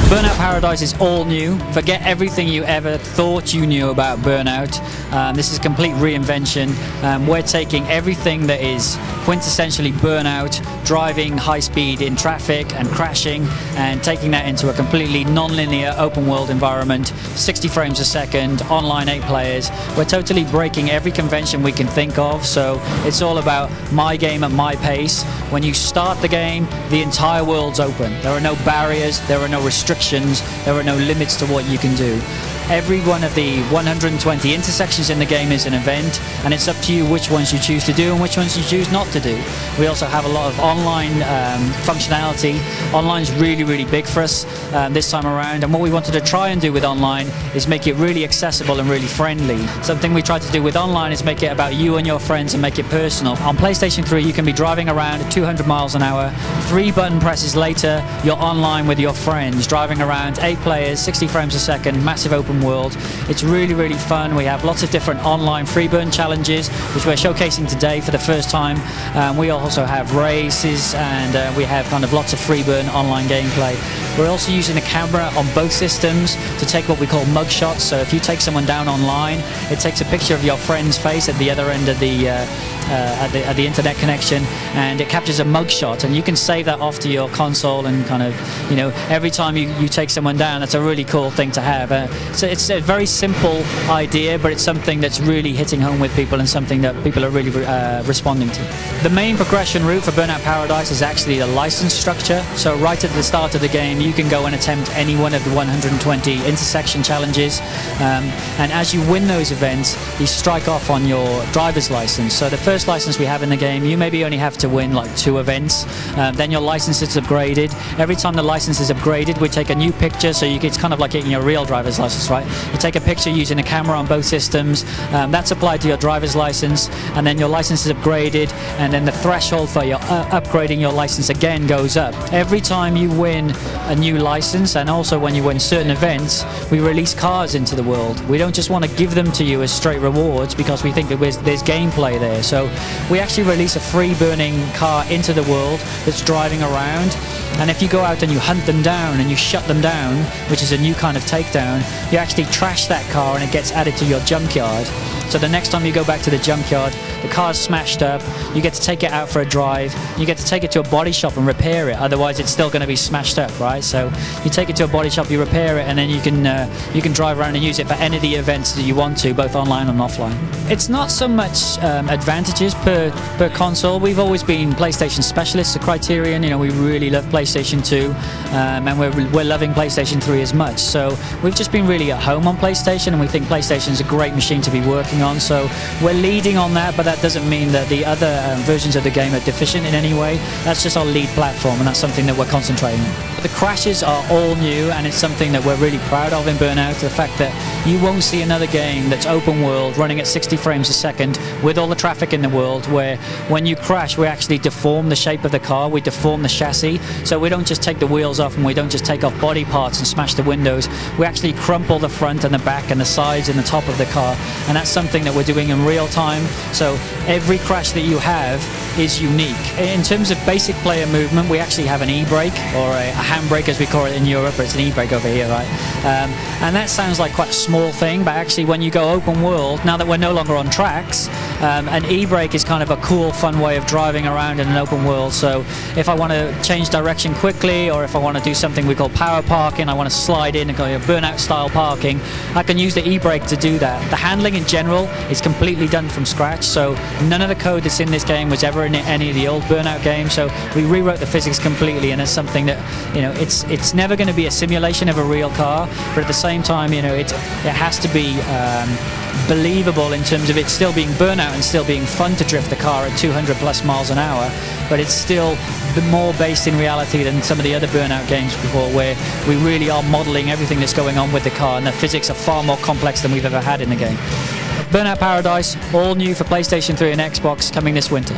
Burnout Paradise is all new. Forget everything you ever thought you knew about Burnout. This is a complete reinvention. We're taking everything that is quintessentially Burnout, driving high speed in traffic and crashing, and taking that into a completely non-linear open world environment, 60 frames a second, online 8 players. We're totally breaking every convention we can think of, so it's all about my game at my pace. When you start the game, the entire world's open. There are no barriers, there are no restrictions, there are no limits to what you can do. Every one of the 120 intersections in the game is an event, and it's up to you which ones you choose to do and which ones you choose not to do. We also have a lot of online functionality. Online's really, really big for us this time around, and what we wanted to try and do with online is make it really accessible and really friendly. Something we tried to do with online is make it about you and your friends and make it personal. On PlayStation 3, you can be driving around at 200 miles an hour. 3 button presses later, you're online with your friends, driving around 8 players, 60 frames a second, massive open world. It's really, really fun. We have lots of different online freeburn challenges, which we're showcasing today for the first time. We also have races, and we have kind of lots of freeburn online gameplay. We're also using a camera on both systems to take what we call mug shots. So if you take someone down online, it takes a picture of your friend's face at the other end of the at the internet connection, and it captures a mug shot, and you can save that off to your console, and kind of, you know, every time you take someone down, that's a really cool thing to have. So it's a very simple idea, but it's something that's really hitting home with people and something that people are really responding to. The main progression route for Burnout Paradise is actually the license structure. So right at the start of the game, you can go and attempt any one of the 120 intersection challenges, and as you win those events, you strike off on your driver's license. So the first license we have in the game, you maybe only have to win like 2 events, then your license is upgraded. Every time the license is upgraded, we take a new picture, so it's kind of like getting your real driver's license, right? You take a picture using a camera on both systems, that's applied to your driver's license, and then your license is upgraded, and then the threshold for your upgrading your license again goes up. Every time you win a new license, and also when you win certain events, we release cars into the world. We don't just want to give them to you as straight rewards, because we think that there's gameplay there. So we actually release a free burning car into the world that's driving around, and if you go out and you hunt them down and you shut them down, which is a new kind of takedown, you actually trash that car and it gets added to your junkyard. So the next time you go back to the junkyard, the car's smashed up, you get to take it out for a drive, you get to take it to a body shop and repair it, otherwise it's still going to be smashed up, right? So you take it to a body shop, you repair it, and then you can drive around and use it for any of the events that you want to, both online and offline. It's not so much advantages per console. We've always been PlayStation specialists at Criterion. You know, we really love PlayStation 2, and we're loving PlayStation 3 as much. So we've just been really at home on PlayStation, and we think PlayStation is a great machine to be working on. So we're leading on that, but that doesn't mean that the other versions of the game are deficient in any way. That's just our lead platform, and that's something that we're concentrating on. The crashes are all new, and it's something that we're really proud of in Burnout. The fact that you won't see another game that's open world running at 60 frames a second with all the traffic in the world, where when you crash, we actually deform the shape of the car, we deform the chassis. So we don't just take the wheels off, and we don't just take off body parts and smash the windows. We actually crumple the front and the back and the sides and the top of the car, and that's something that we're doing in real time. So every crash that you have is unique. In terms of basic player movement, we actually have an e-brake, or a handbrake as we call it in Europe, but it's an e-brake over here, right? And that sounds like quite a small thing, but actually when you go open world, now that we're no longer on tracks, an e-brake is kind of a cool, fun way of driving around in an open world. So if I want to change direction quickly, or if I want to do something we call power parking, I want to slide in and go Burnout style parking, I can use the e-brake to do that. The handling in general is completely done from scratch, so none of the code that's in this game was ever in any of the old Burnout games. So we rewrote the physics completely, and it's something that, you know, it's never going to be a simulation of a real car, but at the same time, you know, it has to be believable in terms of it still being Burnout and still being fun to drift the car at 200 plus miles an hour, but it's still more based in reality than some of the other Burnout games before, where we really are modeling everything that's going on with the car, and the physics are far more complex than we've ever had in the game. Burnout Paradise, all new for PlayStation 3 and Xbox, coming this winter.